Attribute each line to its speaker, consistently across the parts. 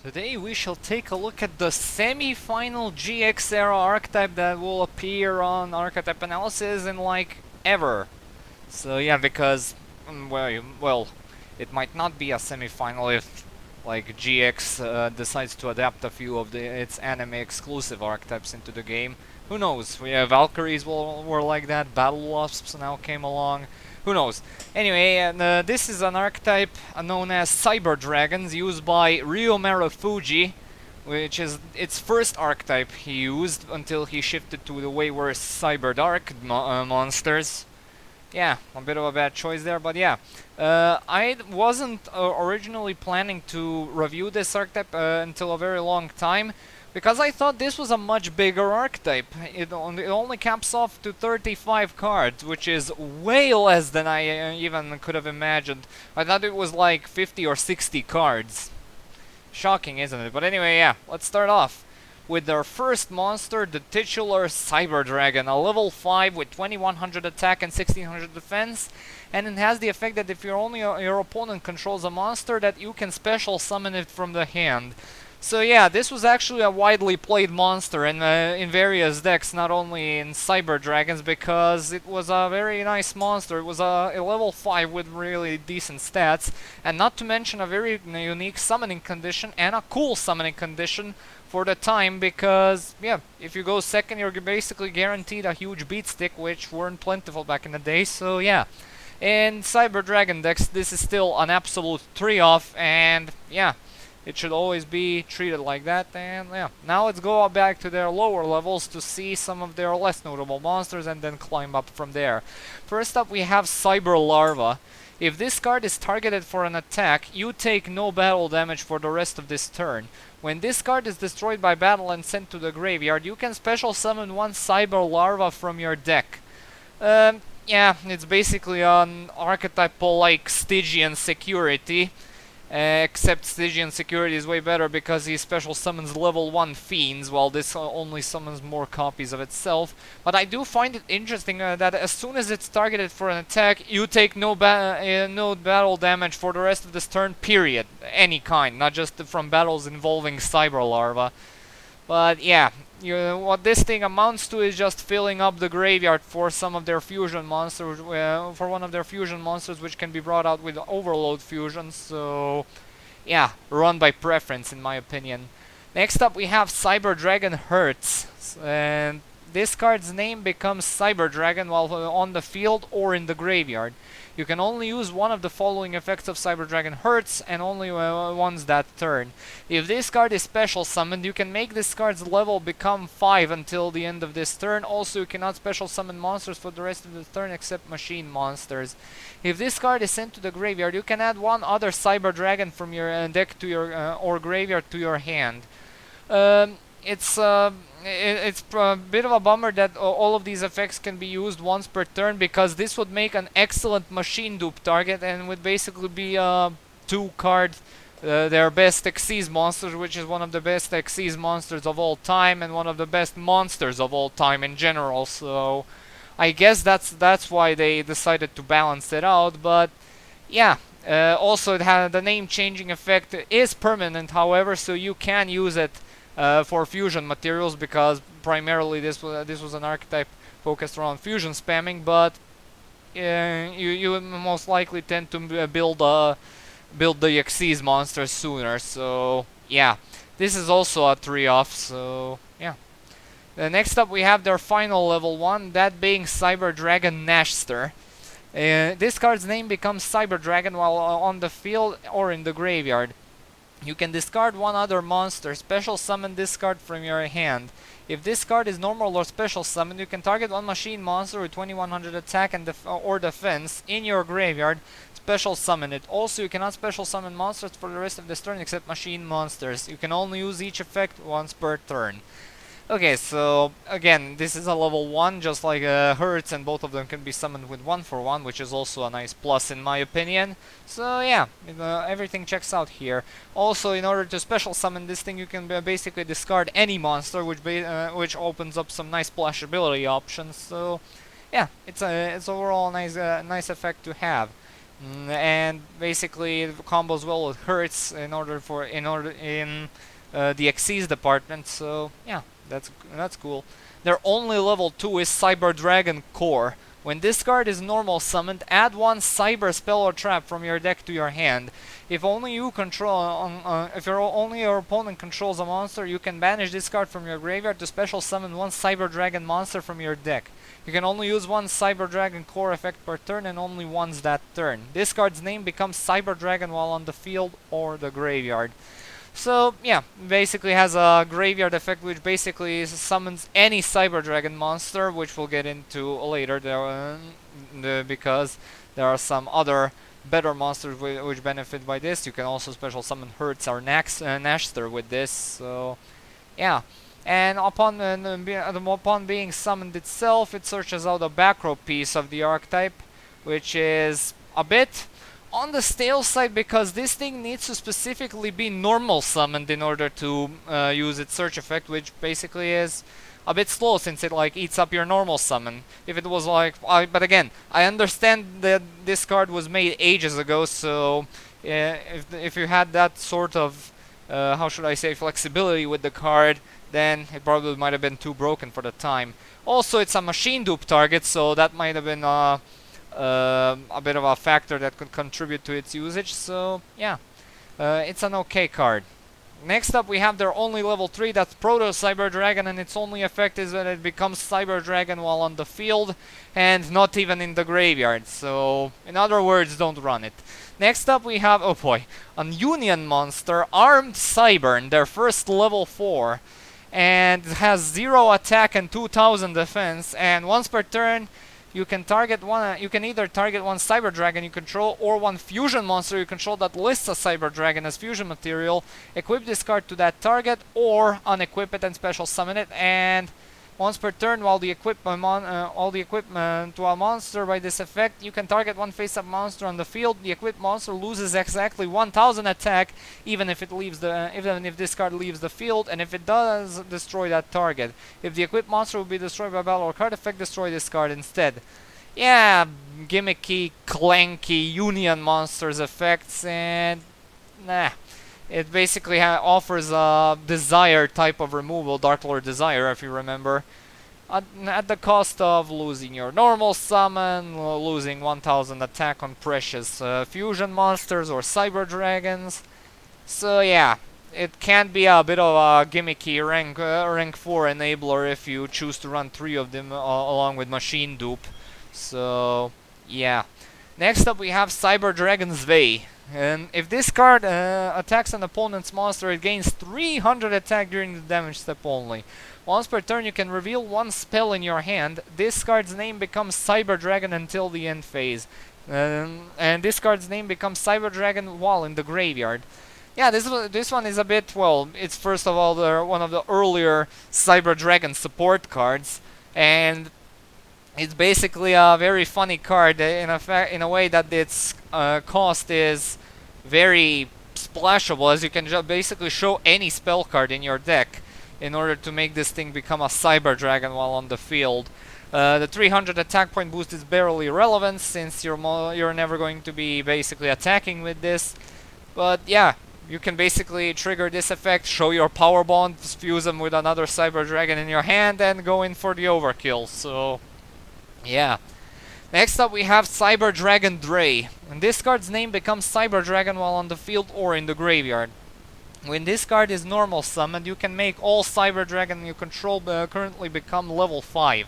Speaker 1: Today we shall take a look at the semi-final GX era archetype that will appear on Archetype Analysis in like ever. So yeah, because well, it might not be a semi-final if like GX decides to adapt a few of its anime exclusive archetypes into the game. Who knows? We have Valkyries were like that. Battle Wasps now came along. Who knows? Anyway, this is an archetype known as Cyberdragons, used by Ryo Marufuji, which is its first archetype he used until he shifted to the way worse Cyberdark monsters. Yeah, a bit of a bad choice there, but yeah. I wasn't originally planning to review this archetype until a very long time, because I thought this was a much bigger archetype. It only caps off to 35 cards, which is way less than I even could have imagined. I thought it was like 50 or 60 cards. Shocking, isn't it? But anyway, yeah, let's start off with their first monster, the titular Cyberdragon, a level 5 with 2100 attack and 1600 defense, and it has the effect that if your opponent controls a monster, that you can special summon it from the hand. So yeah, this was actually a widely played monster in various decks, not only in Cyberdragons, because it was a very nice monster. It was a level 5 with really decent stats, and not to mention a very unique summoning condition and a cool summoning condition for the time, because yeah, if you go second, you're basically guaranteed a huge beat stick, which weren't plentiful back in the day. So yeah, in Cyberdragon decks, this is still an absolute 3-off, and yeah, it should always be treated like that. And yeah, now let's go back to their lower levels to see some of their less notable monsters and then climb up from there. First up, we have Cyber Larva. If this card is targeted for an attack, you take no battle damage for the rest of this turn. When this card is destroyed by battle and sent to the graveyard, you can special summon one Cyber Larva from your deck. Yeah, it's basically an archetypal like Stygian Security. Except Stygian Security is way better because he special summons level 1 fiends, while this only summons more copies of itself. But I do find it interesting that as soon as it's targeted for an attack, you take no battle damage for the rest of this turn, period. Any kind, not just from battles involving Cyber Larva. But yeah, what this thing amounts to is just filling up the graveyard for some of their fusion monsters, for one of their fusion monsters, which can be brought out with overload fusion. So yeah, run by preference in my opinion. Next up we have Cyberdragon Hertz, and this card's name becomes Cyberdragon while on the field or in the graveyard. You can only use one of the following effects of Cyberdragon Hertz, and only once that turn. If this card is special summoned, you can make this card's level become 5 until the end of this turn. Also, you cannot special summon monsters for the rest of the turn except machine monsters. If this card is sent to the graveyard, you can add one other Cyberdragon from your deck to your or graveyard to your hand. It's a bit of a bummer that all of these effects can be used once per turn, because this would make an excellent machine dupe target and would basically be 2-card their best Xyz monsters, which is one of the best Xyz monsters of all time and one of the best monsters of all time in general. So I guess that's why they decided to balance it out. But yeah, also the name changing effect is permanent, however, so you can use it for fusion materials, because primarily this was an archetype focused around fusion spamming, but you most likely tend to build the Xyz monsters sooner. So yeah, this is also a 3-off. So yeah. Next up we have their final level 1, that being Cyberdragon Nashster. This card's name becomes Cyberdragon while on the field or in the graveyard. You can discard one other monster, special summon this card from your hand. If this card is normal or special summon, you can target one machine monster with 2100 attack and or defense in your graveyard, special summon it. Also, you cannot special summon monsters for the rest of this turn except machine monsters. You can only use each effect once per turn. Okay, so again, this is a level 1, just like Hertz, and both of them can be summoned with 1-for-1, which is also a nice plus in my opinion. So yeah, everything checks out here. Also, in order to special summon this thing, you can basically discard any monster, which opens up some nice splashability options. So yeah, it's overall a nice effect to have. And basically it combos well with Hertz in the Xyz department. So yeah, that's cool. Their only level 2 is Cyberdragon Core. When this card is normal summoned, add one cyber spell or trap from your deck to your hand. If only you control, if only your opponent controls a monster, you can banish this card from your graveyard to special summon one Cyberdragon monster from your deck. You can only use one Cyberdragon core effect per turn and only once that turn. This card's name becomes Cyberdragon while on the field or the graveyard. So yeah, basically has a graveyard effect which basically summons any Cyberdragon monster, which we'll get into later because there are some other better monsters which benefit by this. You can also special summon Hertz or Nashster with this, so yeah. And upon being summoned itself, it searches out a back row piece of the archetype, which is a bit on the stale side because this thing needs to specifically be normal summoned in order to use its search effect, which basically is a bit slow since it like eats up your normal summon. If it was like, but again, I understand that this card was made ages ago, so if you had that sort of how should I say, flexibility with the card, then it probably might have been too broken for the time. Also, it's a machine dupe target, so that might have been a bit of a factor that could contribute to its usage. So yeah, it's an okay card. Next up we have their only level 3, that's Proto Cyberdragon, and its only effect is that it becomes Cyberdragon while on the field and not even in the graveyard. So in other words, don't run it. Next up we have, oh boy, a Union monster, Armed Cybern, their first level 4, and it has 0 attack and 2000 defense, and once per turn you can target one. You can either target one Cyberdragon you control or one fusion monster you control that lists a Cyberdragon as fusion material. Equip this card to that target, or unequip it and special summon it. And once per turn, while the equipment to a monster by this effect, you can target one face-up monster on the field. The equipped monster loses exactly 1000 attack, even if this card leaves the field, and if it does, destroy that target. If the equipped monster will be destroyed by battle or card effect, destroy this card instead. Yeah, gimmicky, clanky Union monsters effects, and nah. It basically offers a Desire type of removal, Dark Lord Desire, if you remember, at the cost of losing your normal summon, losing 1000 attack on precious fusion monsters or cyber dragons. So yeah, it can be a bit of a gimmicky rank 4 enabler if you choose to run 3 of them along with Machine Dupe. So yeah. Next up we have Cyberdragon Zwei. And if this card attacks an opponent's monster, it gains 300 attack during the damage step only. Once per turn you can reveal one spell in your hand. This card's name becomes Cyberdragon until the end phase. And this card's name becomes Cyberdragon while in the graveyard. Yeah, this one is a bit, well, it's first of all one of the earlier Cyberdragon support cards. And it's basically a very funny card in a way that its cost is very splashable, as you can basically show any spell card in your deck in order to make this thing become a Cyberdragon while on the field. The 300 attack point boost is barely relevant since you're never going to be basically attacking with this. But yeah, you can basically trigger this effect, show your power bond, fuse them with another Cyberdragon in your hand, and go in for the overkill. So yeah. Next up we have Cyberdragon Dre. And this card's name becomes Cyberdragon while on the field or in the graveyard. When this card is normal summoned, you can make all Cyberdragon you control currently become level 5.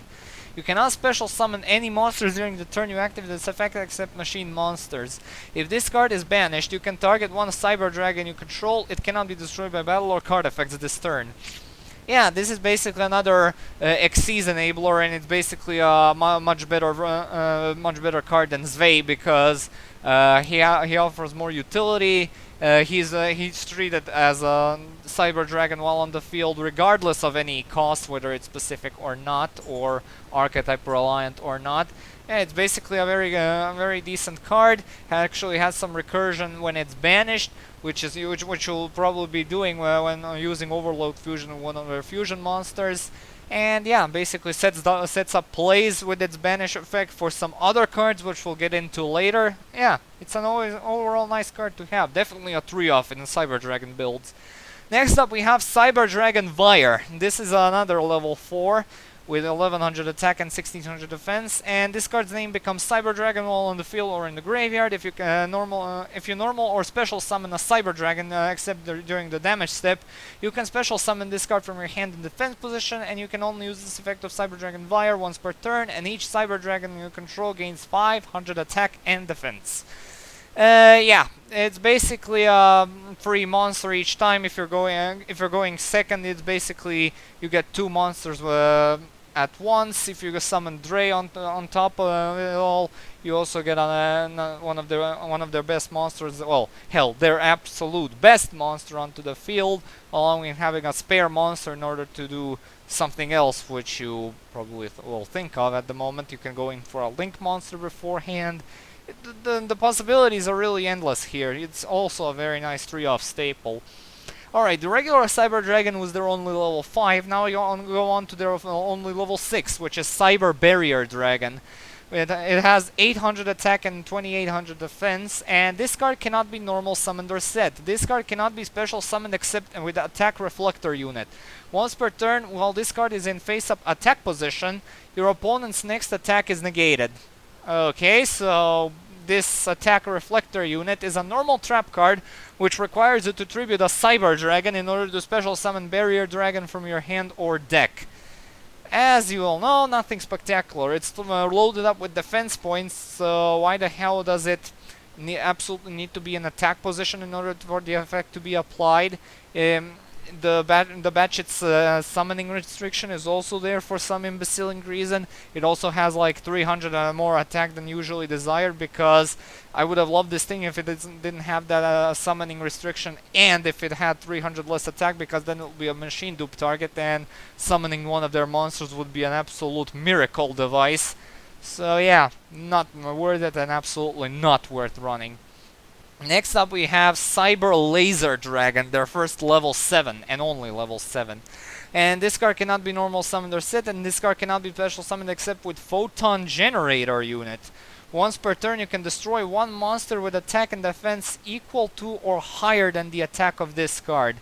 Speaker 1: You cannot special summon any monsters during the turn you activate this effect except machine monsters. If this card is banished, you can target one Cyberdragon you control. It cannot be destroyed by battle or card effects this turn. Yeah, this is basically another Xyz enabler, and it's basically a much better card than Zwei because he offers more utility. He's treated as a Cyberdragon while on the field, regardless of any cost, whether it's specific or not, or archetype reliant or not. Yeah, it's basically a very decent card. It actually has some recursion when it's banished, which you'll probably be doing when using Overload Fusion on one of their fusion monsters. And yeah, basically sets up plays with its banish effect for some other cards, which we'll get into later. Yeah, it's an always overall nice card to have. Definitely a 3-off in the Cyberdragon builds. Next up we have Cyberdragon Vire. This is another level 4 with 1100 attack and 1600 defense, and this card's name becomes Cyberdragon while on the field or in the graveyard. If you normal or special summon a Cyberdragon, except during the damage step, you can special summon this card from your hand in defense position, and you can only use this effect of Cyberdragon Vire once per turn, and each Cyberdragon you control gains 500 attack and defense. Yeah, it's basically a free monster each time. If you're going second, it's basically you get 2 monsters at once. If you summon Dre on top of it all, you also get one of their best monsters. Well, hell, their absolute best monster onto the field, along with having a spare monster in order to do something else, which you probably will think of at the moment. You can go in for a Link monster beforehand. The possibilities are really endless here. It's also a very nice 3-off staple. Alright, the regular Cyberdragon was their only level 5. Now you go on to their only level 6, which is Cyber Barrier Dragon. It has 800 attack and 2800 defense, and this card cannot be normal summoned or set. This card cannot be special summoned except with the attack reflector unit. Once per turn, while this card is in face-up attack position, your opponent's next attack is negated. Okay, so this attack reflector unit is a normal trap card which requires you to tribute a Cyber Dragon in order to special summon Barrier Dragon from your hand or deck. As you all know, nothing spectacular. It's loaded up with defense points, so why the hell does it absolutely need to be in attack position in order for the effect to be applied? The Batchet's summoning restriction is also there for some imbecile reason. It also has like 300 more attack than usually desired, because I would have loved this thing if it didn't have that summoning restriction, and if it had 300 less attack, because then it would be a machine dupe target, and summoning one of their monsters would be an absolute miracle device. So yeah, not worth it, and absolutely not worth running. Next up we have Cyber Laser Dragon, their first level 7 and only level 7. And this card cannot be normal summoned or set, and this card cannot be special summoned except with Photon Generator unit. Once per turn you can destroy one monster with attack and defense equal to or higher than the attack of this card.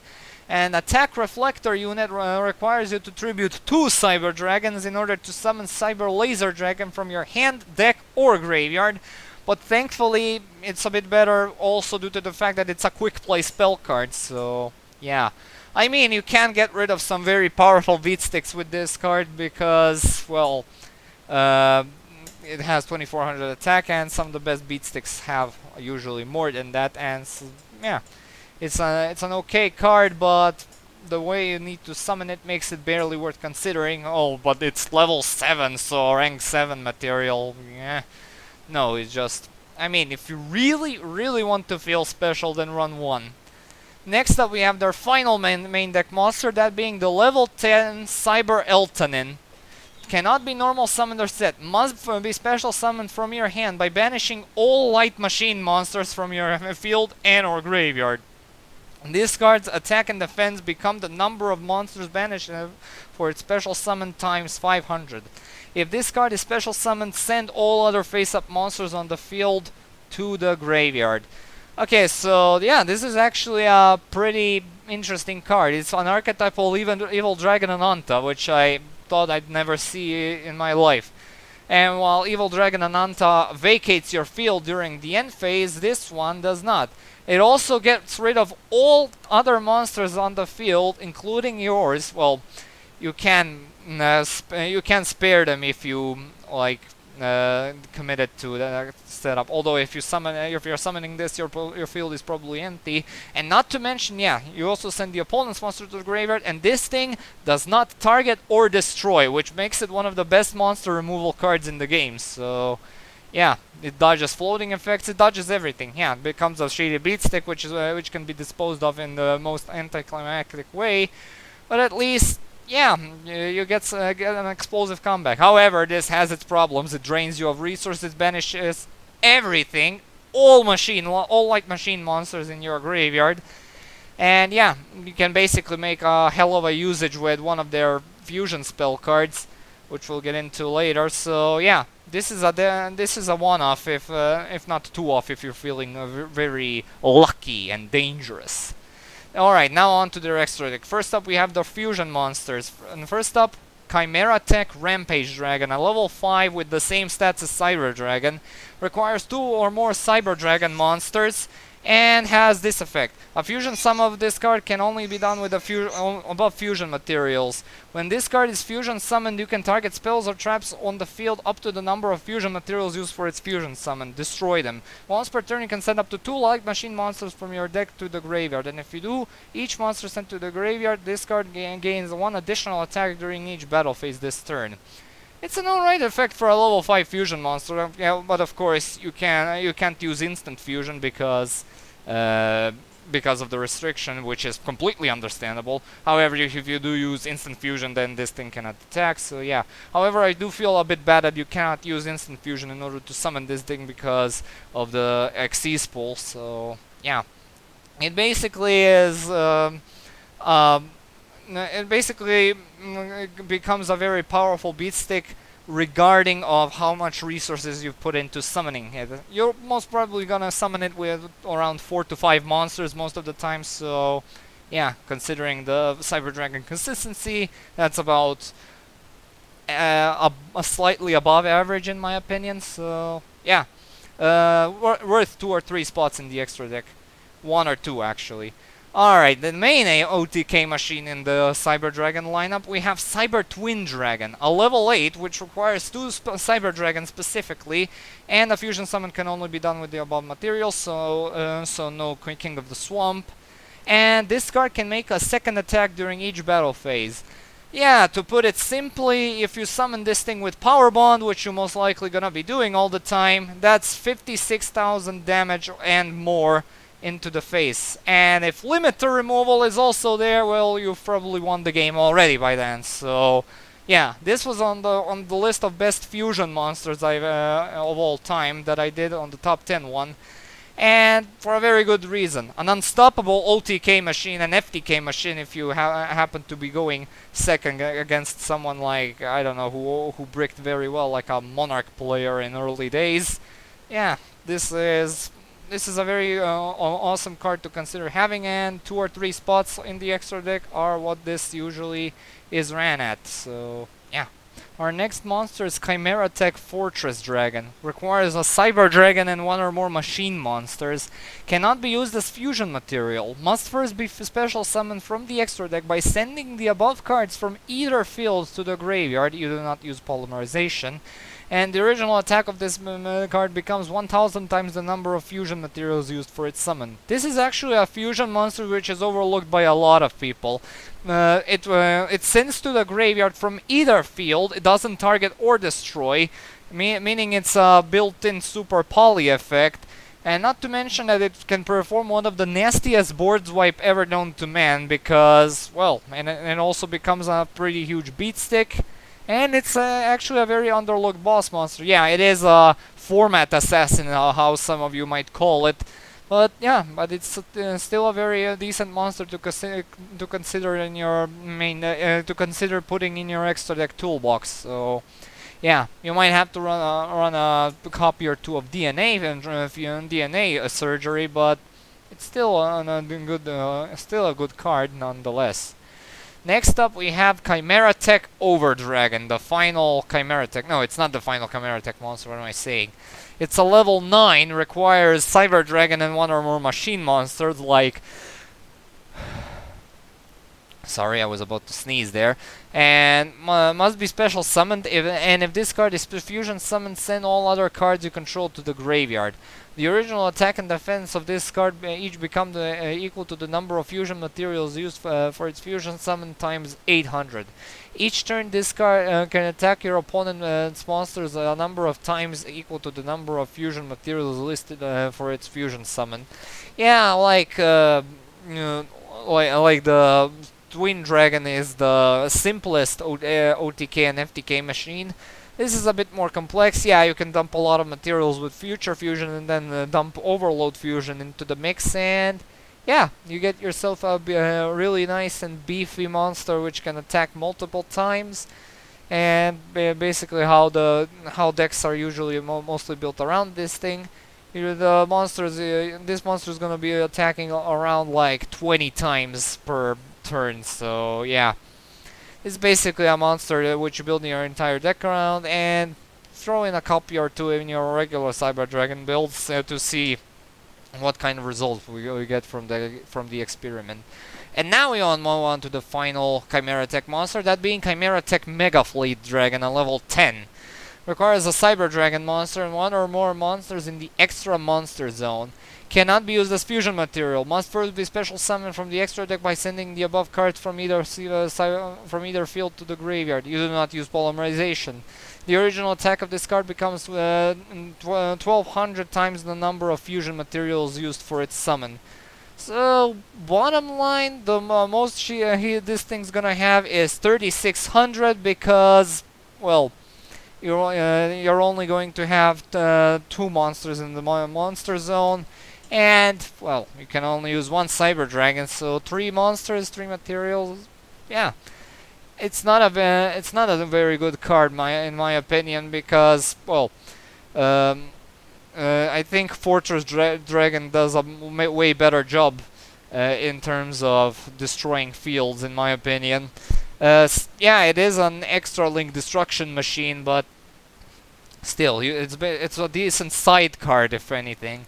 Speaker 1: And Attack Reflector unit requires you to tribute 2 Cyber Dragons in order to summon Cyber Laser Dragon from your hand, deck, or graveyard. But thankfully, it's a bit better also due to the fact that it's a quick play spell card, so yeah. I mean, you can get rid of some very powerful beat sticks with this card because, well, it has 2400 attack, and some of the best beat sticks have usually more than that, and so, yeah. It's an okay card, but the way you need to summon it makes it barely worth considering. Oh, but it's level 7, so rank 7 material, yeah. No, it's just... I mean, if you really, really want to feel special, then run 1. Next up we have their final main deck monster, that being the level 10 Cyber Eltanin. Cannot be normal summoned or set. Must be special summoned from your hand by banishing all light machine monsters from your field and or graveyard. This card's attack and defense become the number of monsters banished for its special summon times 500. If this card is special summoned, send all other face-up monsters on the field to the graveyard. Okay, so yeah, this is actually a pretty interesting card. It's an archetype of Evil Dragon Ananta, which I thought I'd never see in my life. And while Evil Dragon Ananta vacates your field during the end phase, this one does not. It also gets rid of all other monsters on the field, including yours. Well, you can spare them if you like committed to the setup. Although if you're summoning this, your field is probably empty. And not to mention, yeah, you also send the opponent's monster to the graveyard, and this thing does not target or destroy, which makes it one of the best monster removal cards in the game. So yeah, it dodges floating effects, it dodges everything. Yeah, it becomes a shady beat stick, which can be disposed of in the most anticlimactic way. But at least, yeah, you get an explosive comeback. However, this has its problems. It drains you of resources, banishes everything, all light machine monsters in your graveyard. And yeah, you can basically make a hell of a usage with one of their fusion spell cards, which we'll get into later. So yeah, this is a one-off, if not two-off, if you're feeling very lucky and dangerous. Alright, now on to their extra deck. First up, we have the fusion monsters. And first up, Chimera Tech Rampage Dragon, a level 5 with the same stats as Cyber Dragon. Requires 2 or more Cyber Dragon monsters, and has this effect. A fusion sum of this card can only be done with above fusion materials. When this card is fusion summoned, you can target spells or traps on the field up to the number of fusion materials used for its fusion summon. Destroy them. Once per turn, you can send up to 2 light machine monsters from your deck to the graveyard, and if you do, each monster sent to the graveyard, this card gains 1 additional attack during each battle phase this turn. It's an alright effect for a level 5 fusion monster, yeah, but of course you can't use instant fusion because of the restriction, which is completely understandable. However, if you do use instant fusion, then this thing cannot attack, so yeah. However, I do feel a bit bad that you cannot use instant fusion in order to summon this thing because of the XC spool, so yeah. It basically is it basically becomes a very powerful beat stick regarding of how much resources you've put into summoning it. You're most probably gonna summon it with around 4 to 5 monsters most of the time, so yeah, considering the Cyber Dragon consistency, that's about a slightly above average in my opinion, so yeah. Worth 2 or 3 spots in the extra deck. 1 or 2 actually. Alright, the main OTK machine in the Cyber Dragon lineup, we have Cyber Twin Dragon, a level 8 which requires 2 Cyber Dragons specifically, and a fusion summon can only be done with the above materials, so no King of the Swamp. And this card can make a second attack during each battle phase. Yeah, to put it simply, if you summon this thing with Power Bond, which you're most likely gonna be doing all the time, that's 56,000 damage and more into the face. And if limiter removal is also there, well, you've probably won the game already by then. So yeah, this was on the list of best fusion monsters of all time that I did on the top 10 one, and for a very good reason. An unstoppable OTK machine, an FTK machine if you happen to be going second against someone like, I don't know, who bricked very well, like a Monarch player in early days. Yeah, this is a very awesome card to consider having, and 2 or 3 spots in the extra deck are what this usually is ran at, so yeah. Our next monster is Chimera Tech Fortress Dragon. Requires a Cyber Dragon and 1 or more machine monsters. Cannot be used as fusion material. Must first be special summoned from the extra deck by sending the above cards from either field to the graveyard. You do not use polymerization. And the original attack of this card becomes 1000 times the number of fusion materials used for its summon. This is actually a fusion monster which is overlooked by a lot of people. It sends to the graveyard from either field. It doesn't target or destroy, meaning it's a built-in super poly effect. And not to mention that it can perform one of the nastiest board swipe ever known to man, because, well, and it also becomes a pretty huge beat stick. And it's actually a very underlooked boss monster. Yeah, it is a format assassin, how some of you might call it. But yeah, but it's still a very decent monster to consider in your main to consider putting in your extra deck toolbox. So yeah, you might have to run a copy or 2 of DNA and DNA surgery, but it's still still a good card nonetheless. Next up, we have Chimera Tech Overdragon, the final Chimera Tech. No, it's not the final Chimera Tech monster, what am I saying? It's a level 9, requires Cyber Dragon and 1 or more machine monsters like... Sorry, I was about to sneeze there. And must be special summoned, if this card is fusion summoned, send all other cards you control to the graveyard. The original attack and defense of this card each become equal to the number of fusion materials used for its fusion summon times 800. Each turn this card can attack your opponent's monsters a number of times equal to the number of fusion materials listed for its fusion summon. Yeah, like the Twin Dragon is the simplest OTK and FTK machine. This is a bit more complex. Yeah, you can dump a lot of materials with Future Fusion and then dump Overload Fusion into the mix, and yeah, you get yourself a really nice and beefy monster which can attack multiple times. And basically how decks are usually mostly built around this thing. The monsters, this monster is gonna be attacking around like 20 times per turn. So yeah, it's basically a monster which you build your entire deck around, and throw in a copy or two in your regular Cyber Dragon builds to see what kind of results we get from the experiment. And now we move on to the final Chimera Tech monster, that being Chimera Tech Mega Fleet Dragon, a level 10. Requires a Cyber Dragon monster and one or more monsters in the extra monster zone. Cannot be used as fusion material. Must first be special summoned from the extra deck by sending the above cards from either field to the graveyard. You do not use polymerization. The original attack of this card becomes 1200 times the number of fusion materials used for its summon. So, bottom line, the most this thing's gonna have is 3600 because, well, you're only going to have 2 monsters in the monster zone, and, well, you can only use 1 Cyber Dragon, so 3 monsters, 3 materials, yeah. It's not a very good card, in my opinion, because, well, I think Fortress Dragon does a way better job in terms of destroying fields, in my opinion. Yeah, it is an extra link destruction machine, but still, it's a decent side card, if anything.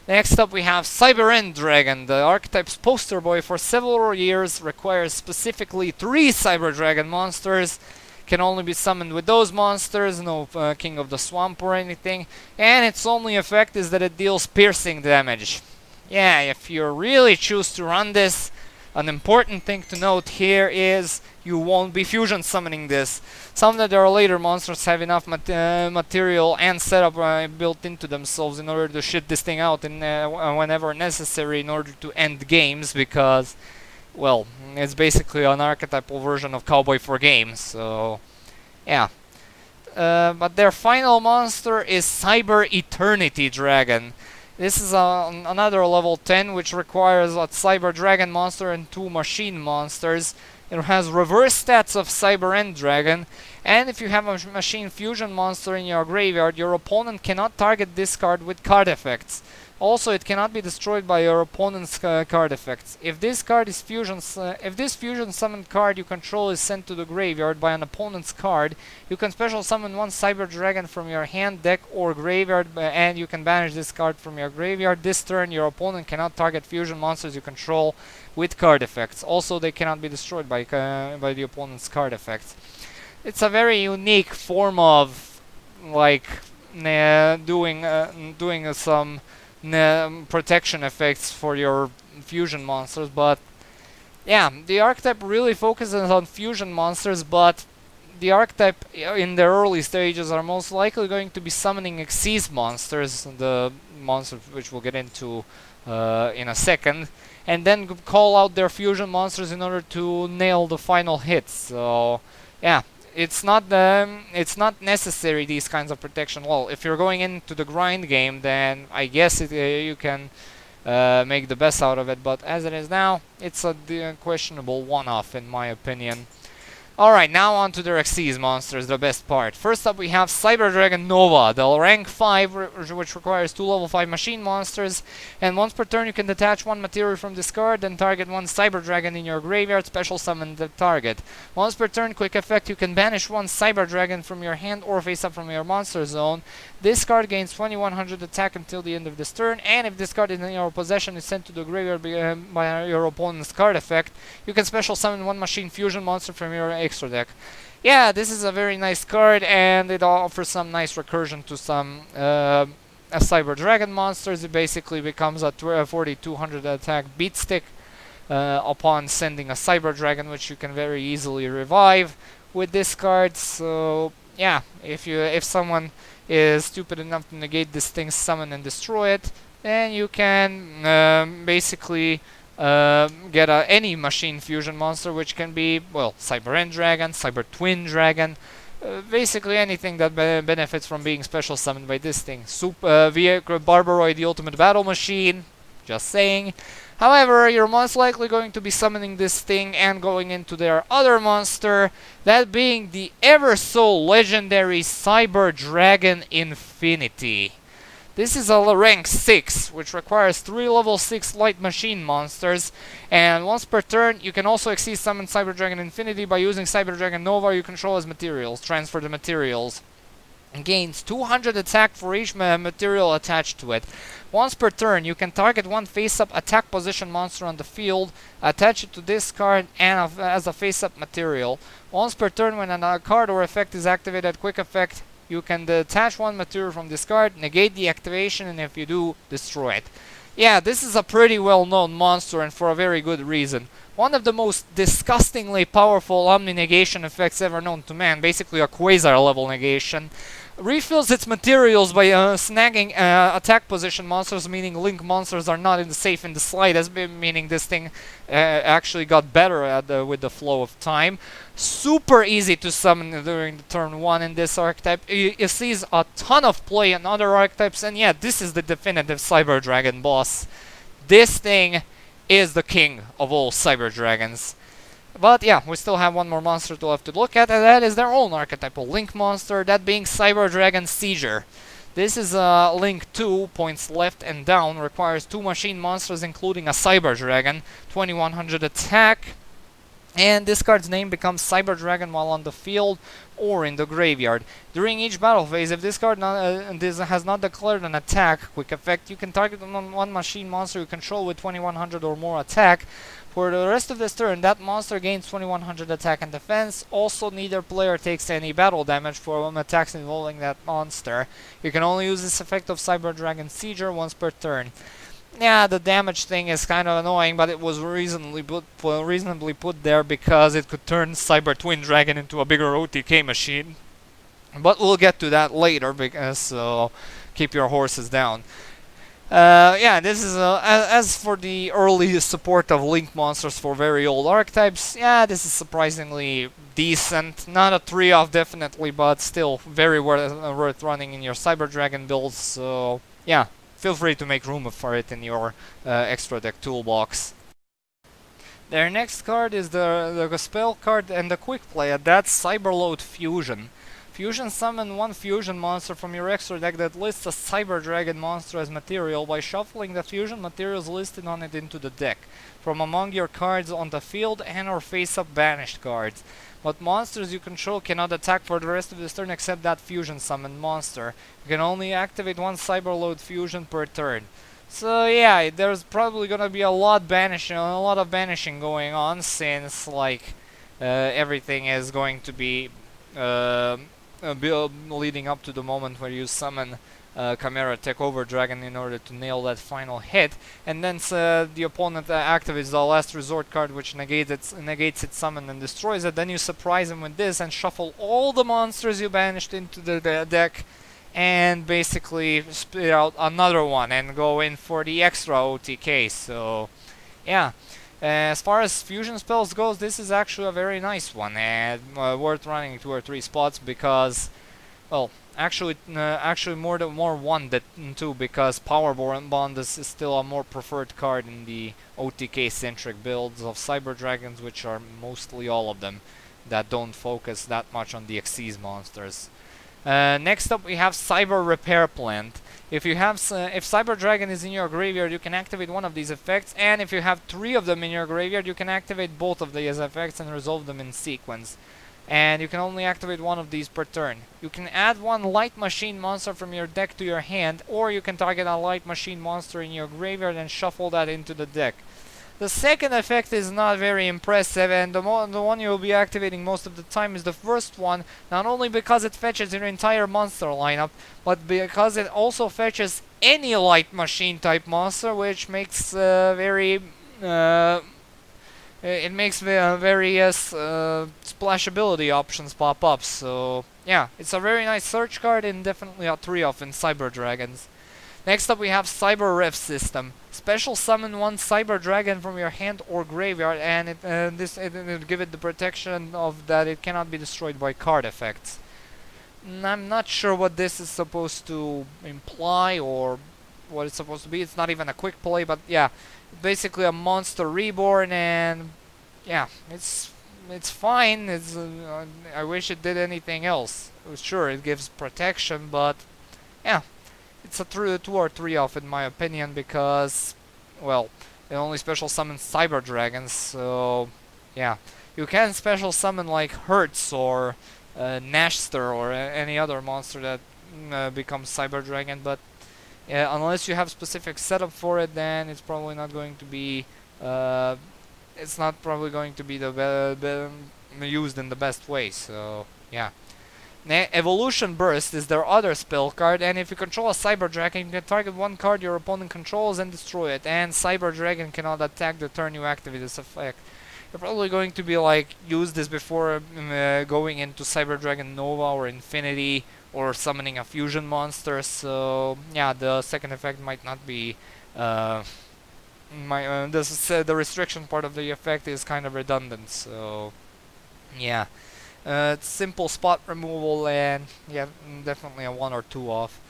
Speaker 1: Next up we have Cybernetic Dragon, the Archetype's poster boy for several years, requires specifically 3 Cyber Dragon monsters, can only be summoned with those monsters, no King of the Swamp or anything, and its only effect is that it deals piercing damage. Yeah, if you really choose to run this, an important thing to note here is you won't be fusion summoning this. Some of their later monsters have enough material and setup built into themselves in order to shit this thing out whenever necessary in order to end games, because, well, it's basically an archetypal version of Cowboy for Games, so yeah. But their final monster is Cyber Eternity Dragon. This is another level 10, which requires a Cyber Dragon monster and 2 machine monsters. It has reverse stats of Cyber End Dragon, and if you have a machine fusion monster in your graveyard, your opponent cannot target this card with card effects. Also, it cannot be destroyed by your opponent's card effects. If this card is if this fusion summoned card you control is sent to the graveyard by an opponent's card, you can special summon 1 Cyber Dragon from your hand, deck, or graveyard, and you can banish this card from your graveyard. This turn, your opponent cannot target fusion monsters you control with card effects. Also, they cannot be destroyed by the opponent's card effects. It's a very unique form of, like, doing some protection effects for your fusion monsters, but yeah, the archetype really focuses on fusion monsters, but the archetype in the early stages are most likely going to be summoning Xyz monsters, the monsters which we'll get into in a second, and then call out their fusion monsters in order to nail the final hits. So yeah, it's not necessary, these kinds of protection. Well, if you're going into the grind game, then I guess you can make the best out of it, but as it is now, it's a questionable one-off in my opinion. Alright, now on to their Xyz monsters, the best part. First up we have Cyber Dragon Nova, the rank 5, which requires 2 level 5 machine monsters, and once per turn you can detach 1 material from this card, then target 1 Cyber Dragon in your graveyard, special summon the target. Once per turn, quick effect, you can banish 1 Cyber Dragon from your hand or face up from your monster zone. This card gains 2100 attack until the end of this turn, and if this card in your possession is sent to the graveyard by your opponent's card effect, you can special summon 1 machine fusion monster from your extra deck. Yeah, this is a very nice card, and it offers some nice recursion to some Cyber Dragon monsters. It basically becomes a 4200 attack beat stick upon sending a Cyber Dragon, which you can very easily revive with this card. So yeah, if someone is stupid enough to negate this thing's summon and destroy it, then you can basically get any machine fusion monster, which can be, well, Cyber End Dragon, Cyber Twin Dragon, basically anything that benefits from being special summoned by this thing. Barbaroid, the ultimate battle machine, just saying. However, you're most likely going to be summoning this thing and going into their other monster, that being the ever so legendary Cyberdragon Infinity. This is a rank 6, which requires 3 level 6 light machine monsters, and once per turn you can also exceed summon Cyberdragon Infinity by using Cyberdragon Nova you control as materials, transfer the materials. Gains 200 attack for each material attached to it. Once per turn, you can target one face-up attack position monster on the field, attach it to this card and as a face-up material. Once per turn, when a card or effect is activated, quick effect, you can detach one material from this card, negate the activation, and if you do, destroy it. Yeah, this is a pretty well-known monster, and for a very good reason. One of the most disgustingly powerful omni-negation effects ever known to man, basically a quasar-level negation, refills its materials by snagging attack position monsters, meaning link monsters are not safe in the slightest, meaning this thing actually got better with the flow of time. Super easy to summon during the turn 1 in this archetype. It sees a ton of play in other archetypes, and yeah, this is the definitive Cyberdragon boss. This thing is the king of all Cyberdragons. But yeah, we still have one more monster to have to look at, and that is their own archetypal link monster, that being Cyberdragon Seizure. This is a link 2, points left and down, requires 2 machine monsters including a Cyberdragon, 2100 attack, and this card's name becomes Cyberdragon while on the field or in the graveyard. During each battle phase, if this card has not declared an attack, quick effect, you can target one machine monster you control with 2100 or more attack. For the rest of this turn, that monster gains 2100 attack and defense. Also, neither player takes any battle damage for attacks involving that monster. You can only use this effect of Cyberdragon Seizure once per turn. Yeah, the damage thing is kind of annoying, but it was reasonably put there because it could turn Cyber Twin Dragon into a bigger OTK machine. But we'll get to that later, because so keep your horses down. Yeah, this is as for the early support of link monsters for very old archetypes. Yeah, this is surprisingly decent. Not a 3-off definitely, but still very worth running in your Cyberdragon builds. So yeah, feel free to make room for it in your extra deck toolbox. Their next card is the spell card and the quick play, and that's Cyberload Fusion. Fusion summon one fusion monster from your extra deck that lists a Cyberdragon monster as material by shuffling the fusion materials listed on it into the deck, from among your cards on the field and or face-up banished cards. But monsters you control cannot attack for the rest of this turn except that fusion summoned monster. You can only activate one Cyberload Fusion per turn. So yeah, there's probably gonna be a lot of banishing going on, since like everything is going to be leading up to the moment where you summon Chimera Tech Overdragon in order to nail that final hit, and then the opponent activates the last resort card, which negates its summon and destroys it. Then you surprise him with this and shuffle all the monsters you banished into the deck, and basically spit out another one and go in for the extra OTK. So yeah. As far as fusion spells goes, this is actually a very nice one, and worth running 2 or 3 spots because, well, actually more one than 2, because Power Bond is still a more preferred card in the OTK-centric builds of Cyberdragons, which are mostly all of them that don't focus that much on the Xyz monsters. Next up, we have Cyber Repair Plant. If Cyberdragon is in your graveyard, you can activate one of these effects, and if you have 3 of them in your graveyard, you can activate both of these effects and resolve them in sequence. And you can only activate one of these per turn. You can add one light machine monster from your deck to your hand, or you can target a light machine monster in your graveyard and shuffle that into the deck. The second effect is not very impressive, and the one you will be activating most of the time is the first one, not only because it fetches your entire monster lineup, but because it also fetches any light machine type monster, which makes various splashability options pop up. So yeah, it's a very nice search card and definitely a 3-off in Cyberdragons. Next up, we have Cyber Ref System. Special summon one Cyberdragon from your hand or graveyard, and it will give it the protection of that it cannot be destroyed by card effects. I'm not sure what this is supposed to imply or what it's supposed to be. It's not even a quick play, but yeah, basically a monster reborn, and yeah, it's fine. I wish it did anything else. Sure, it gives protection, but yeah, it's a 2 or 3 off in my opinion because, well, it only special summons Cyber Dragons, so yeah. You can special summon like Hertz or Nashster or any other monster that becomes Cyber Dragon, but yeah, unless you have specific setup for it, then it's probably not going to be uh, it's not probably going to be used in the best way. So yeah. Evolution Burst is their other spell card, and if you control a Cyber Dragon, you can target one card your opponent controls and destroy it, and Cyber Dragon cannot attack the turn you activate this effect. You're probably going to be like, use this before going into Cyber Dragon Nova or Infinity, or summoning a fusion monster, so yeah, the second effect might not be the restriction part of the effect is kind of redundant, so yeah. It's simple spot removal, and yeah, definitely a 1 or 2 off.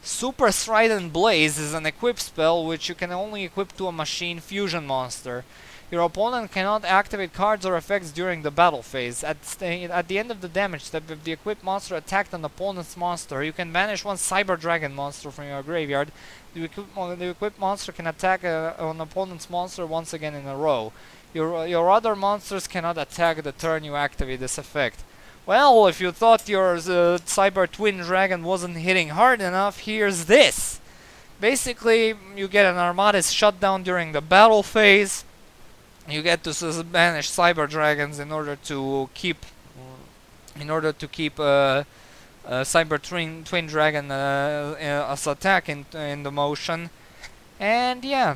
Speaker 1: Superstition Blaze is an equip spell which you can only equip to a machine fusion monster. Your opponent cannot activate cards or effects during the battle phase. At the end of the damage step, if the equipped monster attacked an opponent's monster, you can banish one Cyber Dragon monster from your graveyard. The equipped monster can attack an opponent's monster once again in a row. Your other monsters cannot attack the turn you activate this effect. Well, if you thought your Cyber Twin Dragon wasn't hitting hard enough, here's this. Basically, you get an Armada's shutdown during the battle phase. You get to banish Cyber Dragons in order to keep Cyber Twin Dragon as attack in the motion, and yeah,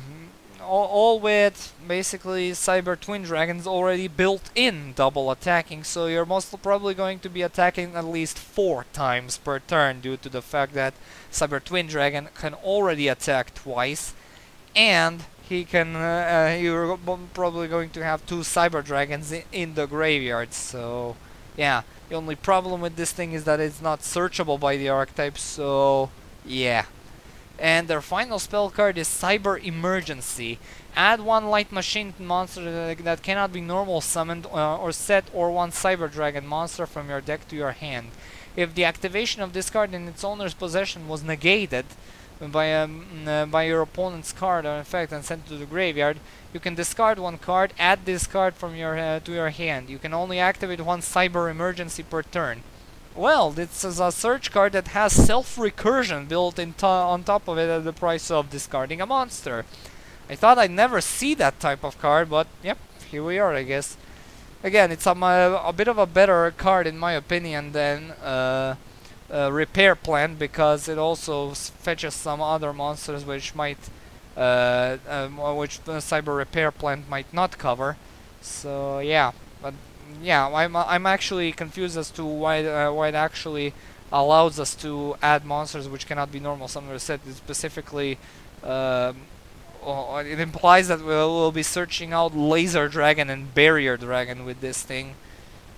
Speaker 1: all with basically Cyber Twin Dragons already built in double attacking, so you're most probably going to be attacking at least 4 times per turn due to the fact that Cyber Twin Dragon can already attack twice, and you're probably going to have 2 Cyber Dragons in the graveyard, so yeah. The only problem with this thing is that it's not searchable by the archetype, so yeah. And their final spell card is Cyber Emergency. Add 1 light machine monster that cannot be normal summoned or set, or 1 Cyber Dragon monster from your deck to your hand. If the activation of this card in its owner's possession was negated by your opponent's card or effect and sent to the graveyard, you can discard 1 card, add this card from your to your hand. You can only activate 1 Cyber Emergency per turn. Well, this is a search card that has self-recursion built on top of it at the price of discarding a monster. I thought I'd never see that type of card, but yep, here we are, I guess. Again, it's a bit of a better card in my opinion than Repair Plant, because it also fetches some other monsters which might, which the Cyber Repair Plant might not cover. So yeah, but yeah, I'm actually confused as to why it actually allows us to add monsters which cannot be normal summoned or set. It specifically it implies that we'll be searching out Laser Dragon and Barrier Dragon with this thing,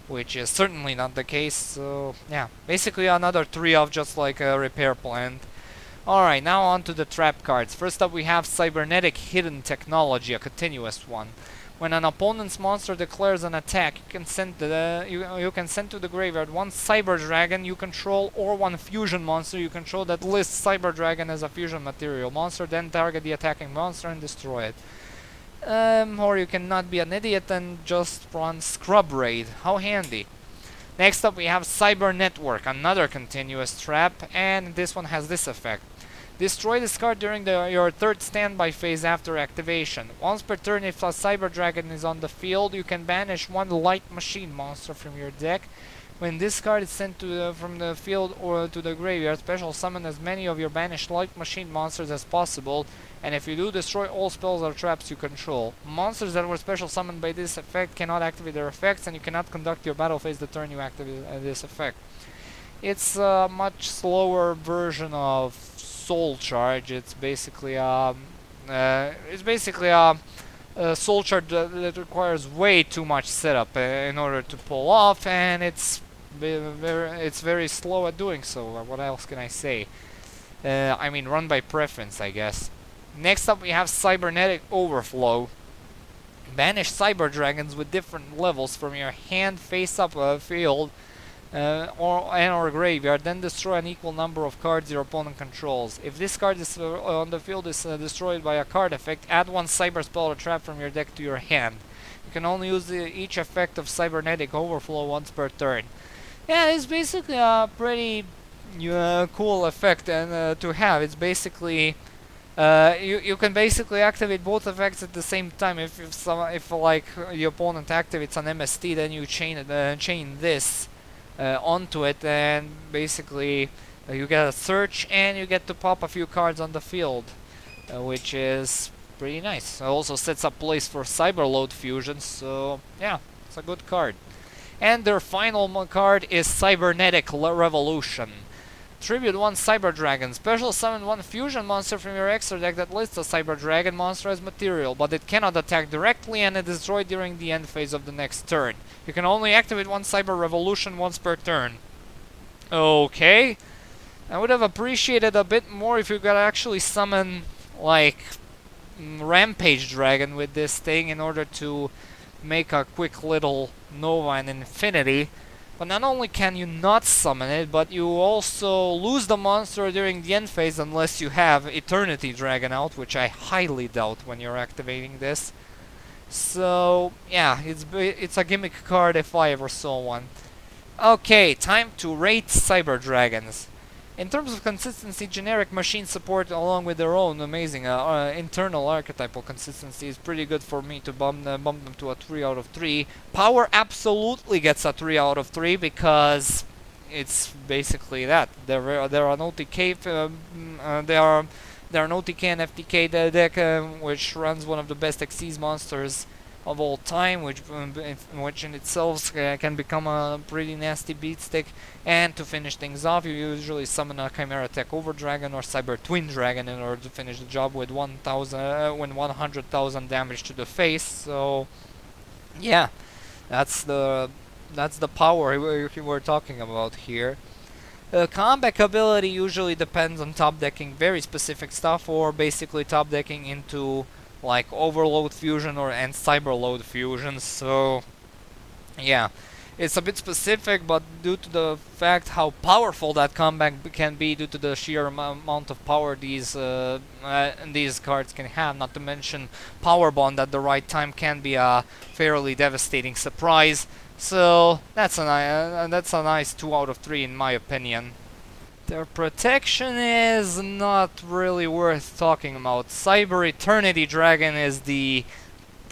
Speaker 1: which is certainly not the case. So yeah, basically another 3 of just like a Repair Plant. Alright, now on to the trap cards. First up we have Cybernetic Hidden Technology, a continuous one. When an opponent's monster declares an attack, you can send to the graveyard 1 Cyber Dragon you control, or 1 fusion monster you control that lists Cyber Dragon as a fusion material monster, then target the attacking monster and destroy it. Or you cannot be an idiot and just run Scrub Raid. How handy. Next up we have Cyber Network, another continuous trap, and this one has this effect. Destroy this card during your 3rd standby phase after activation. Once per turn, if a Cyber Dragon is on the field, you can banish 1 light machine monster from your deck. When this card is sent from the field or to the graveyard, special summon as many of your banished light machine monsters as possible, and if you do, destroy all spells or traps you control. Monsters that were special summoned by this effect cannot activate their effects, and you cannot conduct your battle phase the turn you activate this effect. It's a much slower version of Soul Charge. It's basically a Soul Charge that requires way too much setup in order to pull off, and it's very slow at doing so. What else can I say? I mean, run by preference, I guess. Next up we have Cybernetic Overflow. Banish cyber dragons with different levels from your hand face-up field or graveyard, then destroy an equal number of cards your opponent controls. If this card is on the field is destroyed by a card effect, add one cyber spell or trap from your deck to your hand. You can only use each effect of Cybernetic Overflow once per turn. Yeah, it's basically a pretty cool effect and to have. It's basically you can basically activate both effects at the same time. If like the opponent activates an MST, then you chain this onto it, and basically you get a search and you get to pop a few cards on the field, which is pretty nice. It also sets up place for Cyberload fusion, so yeah, it's a good card. And their final card is Cybernetic La Revolution. Tribute 1 Cyber Dragon. Special summon 1 fusion monster from your extra deck that lists a Cyber Dragon monster as material, but it cannot attack directly and it is destroyed during the end phase of the next turn. You can only activate 1 Cyber Revolution once per turn. Okay. I would have appreciated a bit more if you could actually summon, like, Rampage Dragon with this thing in order to make a quick little Nova and Infinity. But not only can you not summon it, but you also lose the monster during the end phase unless you have Eternity Dragon out, which I highly doubt when you're activating this. So, yeah, it's a gimmick card if I ever saw one. Okay, time to rate Cyber Dragons. In terms of consistency, generic machine support along with their own amazing internal archetypal consistency is pretty good for me to bump them to a 3 out of 3. Power absolutely gets a 3 out of 3 because it's basically that. They're an OTK, they're an OTK and FTK deck which runs one of the best Xyz monsters of all time, which in itself can become a pretty nasty beatstick. And to finish things off, you usually summon a Chimera Tech Overdragon or Cyber Twin Dragon in order to finish the job with 100,000 damage to the face. So yeah, that's the power we're talking about here. Comeback ability usually depends on top decking very specific stuff, or basically top decking into like Overload Fusion and Cyberload Fusion. So yeah, it's a bit specific, but due to the fact how powerful that comeback can be, due to the sheer amount of power these cards can have, not to mention Power Bond at the right time can be a fairly devastating surprise. So that's a nice 2 out of 3 in my opinion. Their protection is not really worth talking about. Cyber Eternity Dragon is the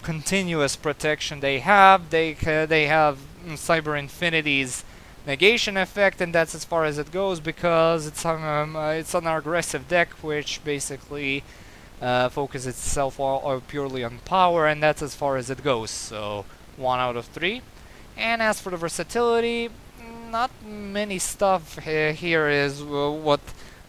Speaker 1: continuous protection they have. They have Cyber Infinity's negation effect, and that's as far as it goes because it's an aggressive deck which basically focuses itself purely on power, and that's as far as it goes. So 1 out of 3. And as for the versatility, not many stuff here is what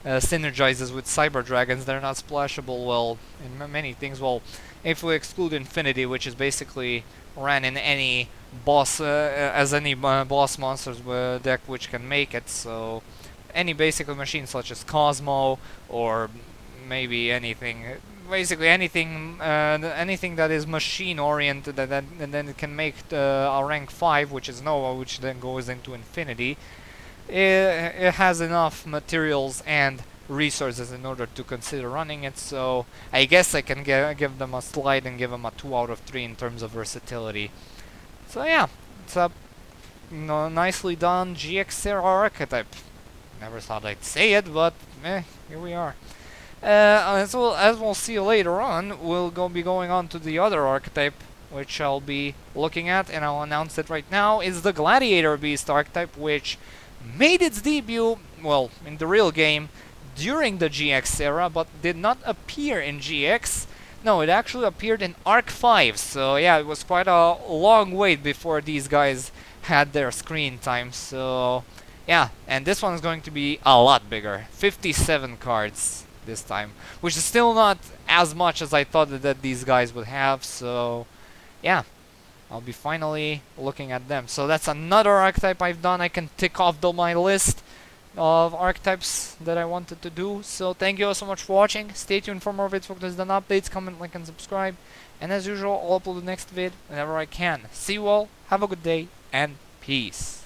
Speaker 1: synergizes with Cyber Dragons. They're not splashable well in many things. Well, if we exclude Infinity, which is basically ran in any boss boss monsters deck which can make it. So any basic machine such as Cosmo or maybe anything. Basically anything that is machine oriented, and then it can make a rank 5, which is Nova, which then goes into Infinity. It has enough materials and resources in order to consider running it, so I guess I can give them a slide and give them a 2 out of 3 in terms of versatility. So yeah, it's a nicely done GX archetype. Never thought I'd say it, but here we are. As we'll see later on, we'll be going on to the other archetype, which I'll be looking at, and I'll announce it right now, is the Gladiator Beast archetype, which made its debut, well, in the real game, during the GX era, but did not appear in GX. No, it actually appeared in Arc 5, so yeah, it was quite a long wait before these guys had their screen time, so yeah, and this one is going to be a lot bigger, 57 cards this time, which is still not as much as I thought that these guys would have, so yeah, I'll be finally looking at them. So that's another archetype I've done. I can tick off my list. of archetypes that I wanted to do. So thank you all so much for watching. Stay tuned for more vids, focus on updates, comment, like, and subscribe. And as usual, I'll upload the next vid whenever I can. See you all, have a good day, and peace.